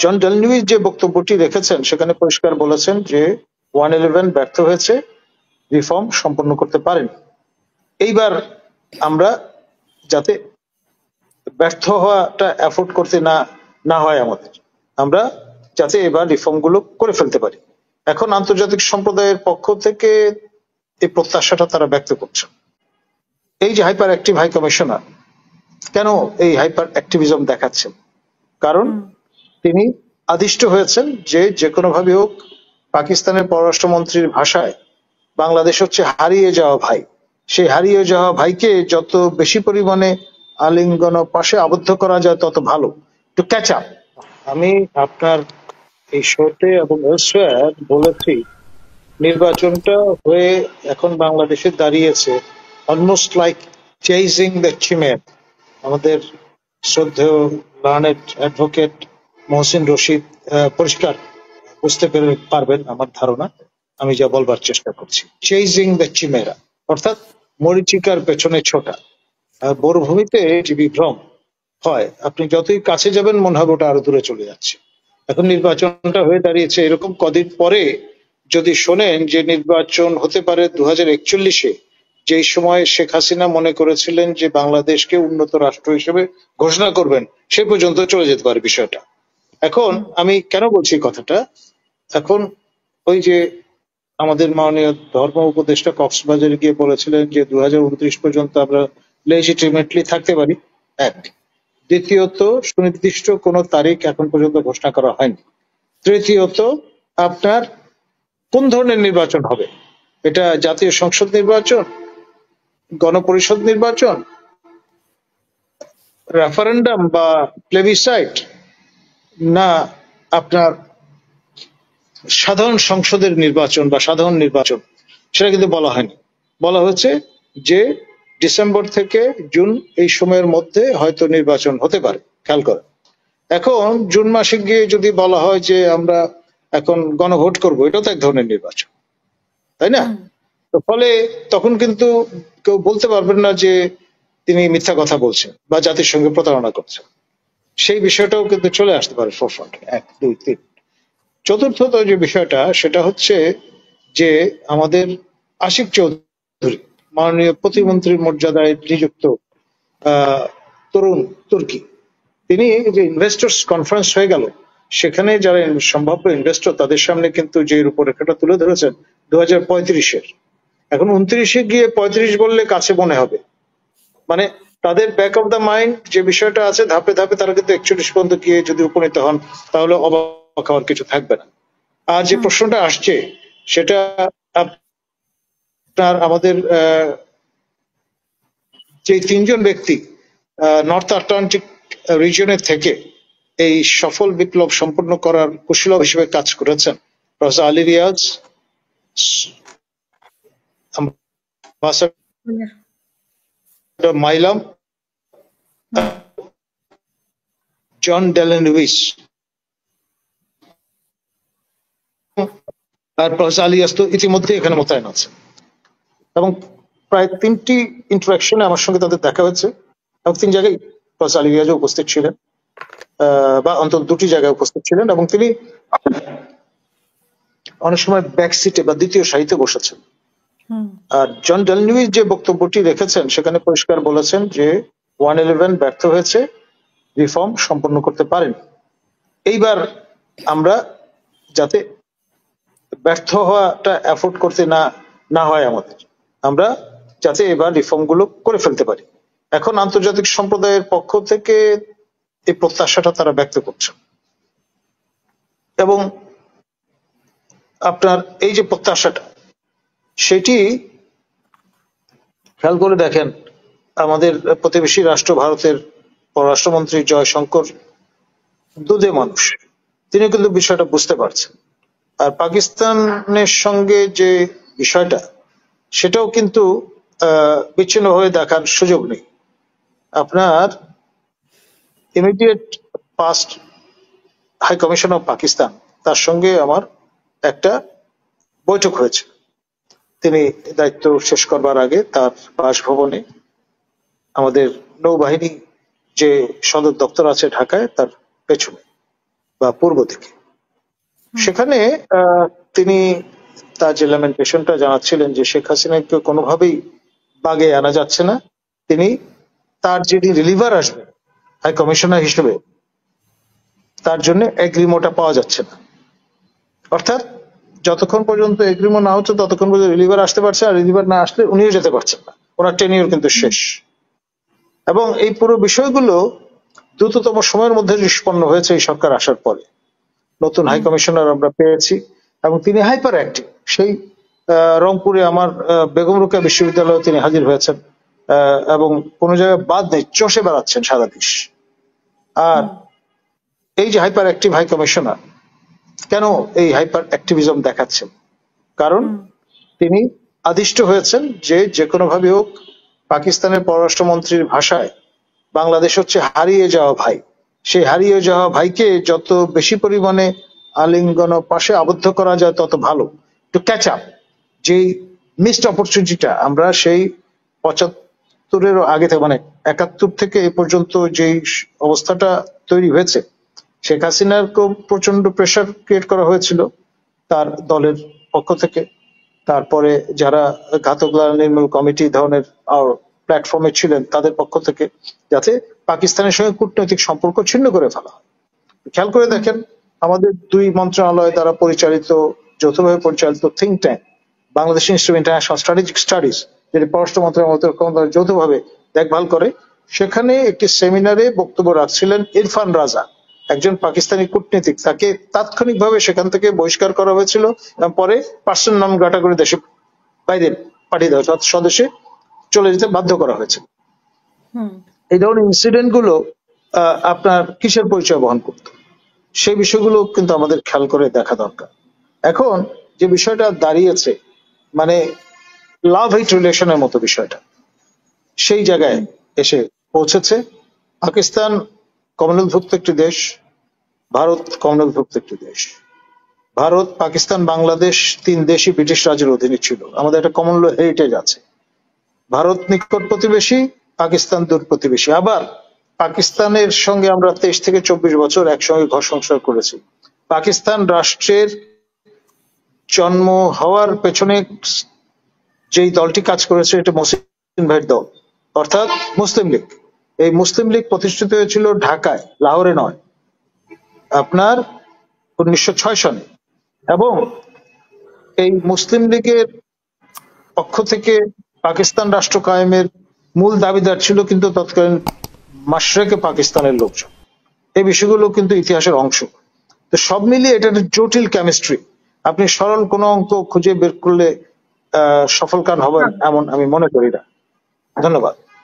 জন ডেলনিউইস যে বক্তব্যটি রেখেছেন সেখানে পরিষ্কার বলেছেন যে 111 ব্যর্থ হয়েছে, রিফর্ম সম্পন্ন করতে পারেনি। এইবার আমরা যাতে ব্যর্থ হওয়াটা অ্যাফোর্ড করতে না হয় আমাদের, আমরা যাতে এবার রিফর্ম গুলো করে ফেলতে পারি। এখন আন্তর্জাতিক সম্প্রদায়ের পক্ষ থেকে এই প্রত্যাশাটা তারা ব্যক্ত করছে। এই যে হাইপার অ্যাক্টিভ হাই কমিশনার কেন এই হাইপার অ্যাক্টিভিজম দেখাচ্ছেন? কারণ তিনি আদিষ্ট হয়েছেন যে কোনো ভাবে হোক পাকিস্তানের পররাষ্ট্রমন্ত্রীর ভাষায় বাংলাদেশ হচ্ছে হারিয়ে যাওয়া ভাই। সেই হারিয়ে যাওয়া ভাইকে যত বেশি পরিমাণে আলিঙ্গন পাশে আবদ্ধ করা যায় তত ভালো, টু ক্যাচ আপ। আমি আপনার এই শোতে এবং এলসওয়্যার বলেছি নির্বাচনটা হয়ে এখন বাংলাদেশে দাঁড়িয়েছে অলমোস্ট লাইক চেজিং দ্য চিমের। আমাদের শ্রদ্ধেয় লার্নেড অ্যাডভোকেট মহসিন রশিদ পরিষ্কার বুঝতে পারবেন আমার ধারণা, আমি যা বলবার চেষ্টা করছি। চেজিং দ্য চিমেরা অর্থাৎ মরিচিকার পেছনে ছোটা। মরুভূমিতে যে বিভ্রম হয়, আপনি যতই কাছে যাবেন মনে হবে ওটা আরো দূরে চলে যাচ্ছে। এখন নির্বাচনটা হয়ে দাঁড়িয়েছে এরকম কদিন পরে যদি শোনেন যে নির্বাচন হতে পারে 2041-এ, যেই সময় শেখ হাসিনা মনে করেছিলেন যে বাংলাদেশকে উন্নত রাষ্ট্র হিসেবে ঘোষণা করবেন, সে পর্যন্ত চলে যেতে পারে বিষয়টা। এখন আমি কেন বলছি কথাটা, এখন ওই যে আমাদের মাননীয় ধর্ম উপদেষ্টা কক্সবাজারে গিয়ে বলেছিলেন যে 2029 পর্যন্ত আমরা লেজিটিমেটলি থাকতে পারি, এক। দ্বিতীয়ত সুনির্দিষ্ট কোনো তারিখ এখন পর্যন্ত ঘোষণা করা হয়নি। তৃতীয়ত আপনার কোন ধরনের নির্বাচন হবে, এটা জাতীয় সংসদ নির্বাচন, গণপরিষদ নির্বাচন, রেফারেন্ডাম বা প্লেবিসাইট, না আপনার সাধারণ সংসদের নির্বাচন বা সাধারণ নির্বাচন, সেটা কিন্তু বলা হয়নি। বলা হয়েছে যে ডিসেম্বর থেকে জুন এই সময়ের মধ্যে হয়তো নির্বাচন হতে পারে। খেয়াল করেন, এখন জুন মাসে গিয়ে যদি বলা হয় যে আমরা এখন গণভোট করবো, এটাও তো এক ধরনের নির্বাচন, তাই না? তো ফলে তখন কিন্তু কেউ বলতে পারবেন না যে তিনি মিথ্যা কথা বলছেন বা জাতির সঙ্গে প্রতারণা করছেন। সেই বিষয়টাও কিন্তু চলে আসতে পারে ফোরফ্রন্টে। 1, 2, 3। চতুর্থত যে বিষয়টা সেটা হচ্ছে যে আমাদের আশিক চৌধুরী মাননীয় প্রতিমন্ত্রীর মর্যাদায় নিযুক্ত তরুণ তুর্কি, তিনি যে ইনভেস্টর্স কনফারেন্স হয়ে গেল, সেখানে যারা সম্ভাব্য ইনভেস্টর তাদের সামনে কিন্তু যে রূপরেখাটা তুলে ধরেছেন 2035-এর, এখন 29-এ গিয়ে 35 বললে কাছে মনে হবে। মানে তাদের ব্যাক অফ দ্য মাইন্ড যে বিষয়টা আছে, ধাপে ধাপে তারা কিন্তু 41 পর্যন্ত গিয়ে যদি উপনীত হন তাহলে অবাক হওয়ার কিছু থাকবে না। আর যে প্রশ্নটা আসছে সেটা আপনার আমাদের যে 3 জন ব্যক্তি নর্থ আটলান্টিক রিজিয়নের থেকে এই সফল বিপ্লব সম্পন্ন করার কুশলীয় হিসেবে কাজ করেছেন, প্রফেসর আলী রিয়াজ, মাইলাম, জন ডেলনিউইস আর প্রফেসর আলী রিয়াজ তো ইতিমধ্যে এখানে মোতায়েন আছে, এবং প্রায় 3টি ইন্টারাকশনে আমার সঙ্গে তাদের দেখা হয়েছে, এবং 3 জায়গায় প্রফেসর আলী রিয়াজও উপস্থিত ছিলেন, বা অন্তত 2টি জায়গায় উপস্থিত ছিলেন, এবং তিনি অনেক সময় ব্যাক সিটে বা দ্বিতীয় সারিতে বসেছেন। আর জন ডেলনিউইস যে বক্তব্যটি রেখেছেন সেখানে পরিষ্কার বলেছেন যে 111 ব্যর্থ হয়েছে, রিফর্ম সম্পন্ন করতে পারেনি। এইবার আমরা যাতে ব্যর্থ হওয়াটা অ্যাফোর্ড করতে না হয় আমাদের, আমরা যাতে এবার রিফর্ম গুলো করে ফেলতে পারি। এখন আন্তর্জাতিক সম্প্রদায়ের পক্ষ থেকে এই প্রত্যাশাটা তারা ব্যক্ত করছে, এবং আপনার এই যে প্রত্যাশাটা সেটি খেয়াল করে দেখেন, আমাদের প্রতিবেশী রাষ্ট্র ভারতের পররাষ্ট্রমন্ত্রী জয়শঙ্কর দুধে মানুষ, তিনি কিন্তু বিষয়টা বুঝতে পারছেন। আর পাকিস্তানের সঙ্গে যে বিষয়টা সেটাও কিন্তু বিচ্ছিন্ন হয়ে দেখার সুযোগ নেই। আপনার immediate past high commission of Pakistan, তার সঙ্গে আমার একটা বৈঠক হয়েছে। তিনি দায়িত্ব শেষ করবার আগে তার বাসভবনে আমাদের নৌবাহিনী যে সদর দপ্তর আছে ঢাকায়, তার পেছনে বা পূর্ব দিকে। সেখানে তিনি তার যে ল্যামেন্টেশনটা জানাচ্ছিলেন যে শেখ হাসিনাকে কোনোভাবেই বাগে আনা যাচ্ছে না, তিনি তার যিনি রিলিভার আসবে হাই কমিশনার হিসেবে তার জন্য এগ্রিমোটা পাওয়া যাচ্ছে না। অর্থাৎ যতক্ষণ পর্যন্ত এগ্রিমো না হচ্ছে ততক্ষণ পর্যন্ত রিলিভার আসতে পারছে, আর রিলিভার না আসলে উনিও যেতে পারছেন না, ওনার টেনিওর কিন্তু শেষ। এবং এই পুরো বিষয়গুলো দ্রুততম সময়ের মধ্যে নিষ্পন্ন হয়েছে এই সরকার আসার পরে। নতুন হাই কমিশনার আমরা পেয়েছি এবং তিনি হাইপার অ্যাক্টিভ। সেই রংপুরে আমার বেগম রোকেয়া বিশ্ববিদ্যালয়ে তিনি হাজির হয়েছেন এবং কোনো জায়গায় বাদ নেই, চষে বেড়াচ্ছেন সারা দেশ। আর এই যে হাইপার অ্যাক্টিভ হাই কমিশনার কেন এই হাইপার অ্যাক্টিভিজম দেখাচ্ছেন? কারণ তিনি আদিষ্ট হয়েছেন যে যে কোনো ভাবে হোক পাকিস্তানের পররাষ্ট্রমন্ত্রীর ভাষায় বাংলাদেশ হচ্ছে হারিয়ে যাওয়া ভাই। সেই হারিয়ে যাওয়া ভাইকে যত বেশি পরিমাণে আলিঙ্গন পাশে আবদ্ধ করা যায় তত ভালো, টু ক্যাচ আপ। যেই মিসড অপরচুনিটিটা আমরা সেই ৭৫-এর আগে থেকে মানে ৭১ থেকে এ পর্যন্ত যেই অবস্থাটা তৈরি হয়েছে, শেখ হাসিনার প্রচন্ড প্রেশার ক্রিয়েট করা হয়েছিল তার দলের পক্ষ থেকে, তারপরে যারা ঘাতক নির্মূল কমিটি ধরনের প্ল্যাটফর্মে ছিলেন তাদের পক্ষ থেকে, যাতে পাকিস্তানের সঙ্গে কূটনৈতিক সম্পর্ক ছিন্ন করে ফেলা হয়। খেয়াল করে দেখেন আমাদের দুই মন্ত্রণালয় দ্বারা পরিচালিত, যৌথভাবে পরিচালিত think tank Bangladesh institute of international strategic studies, যেটি পররাষ্ট্র মন্ত্রণালয় যৌথভাবে দেখভাল করে, সেখানে একটি সেমিনারে বক্তব্য রাখছিলেন ইরফান রাজা, একজন পাকিস্তানি কূটনীতিক। তাকে তাৎক্ষণিকভাবে সেখান থেকে বহিষ্কার করা হয়েছিল এবং পরে পার্সন নন গ্রাটা করে দেশে বাইরে পাঠিয়ে দেওয়া, স্বদেশে চলে যেতে বাধ্য করা হয়েছিল। এই ধরনের ইনসিডেন্ট গুলো আপনার কিসের পরিচয় বহন করত, সেই বিষয়গুলো কিন্তু আমাদের খেয়াল করে দেখা দরকার। এখন যে বিষয়টা দাঁড়িয়েছে মানে লাভ হেট রিলেশনের মতো বিষয়টা সেই জায়গায় এসে পৌঁছেছে। পাকিস্তান কমনওয়েলথভুক্ত একটি দেশ, ভারত কমনওয়েলথভুক্ত একটি দেশ। ভারত, পাকিস্তান, বাংলাদেশ তিন দেশই ব্রিটিশ রাজের অধীনে ছিল। আমাদের একটা কমন ল হেরিটেজ আছে। ভারত নিকট প্রতিবেশী, পাকিস্তান দূর প্রতিবেশী। আবার পাকিস্তানের সঙ্গে আমরা 23 থেকে 24 বছর একসঙ্গে ঘর সংসার করেছি। পাকিস্তান রাষ্ট্রের জন্ম হওয়ার পেছনে যেই দলটি কাজ করেছে এটা মহসিন ভাইয়ের দল, অর্থাৎ মুসলিম লীগ। এই মুসলিম লীগ প্রতিষ্ঠিত হয়েছিল ঢাকায়, লাহোরে নয়, আপনার 1906 সনে। এবং এই মুসলিম লীগের পক্ষ থেকে পাকিস্তান রাষ্ট্র কায়েমের মূল দাবিদার ছিল কিন্তু তৎকালীন মাশরেকে পাকিস্তানের লোকজন। এই বিষয়গুলো কিন্তু ইতিহাসের অংশ। তো সব মিলিয়ে এটা একটা জটিল কেমিস্ট্রি। আপনি সরল কোনো অঙ্ক খুঁজে বের করলে সফলকাম হবেন এমন আমি মনে করি না। ধন্যবাদ।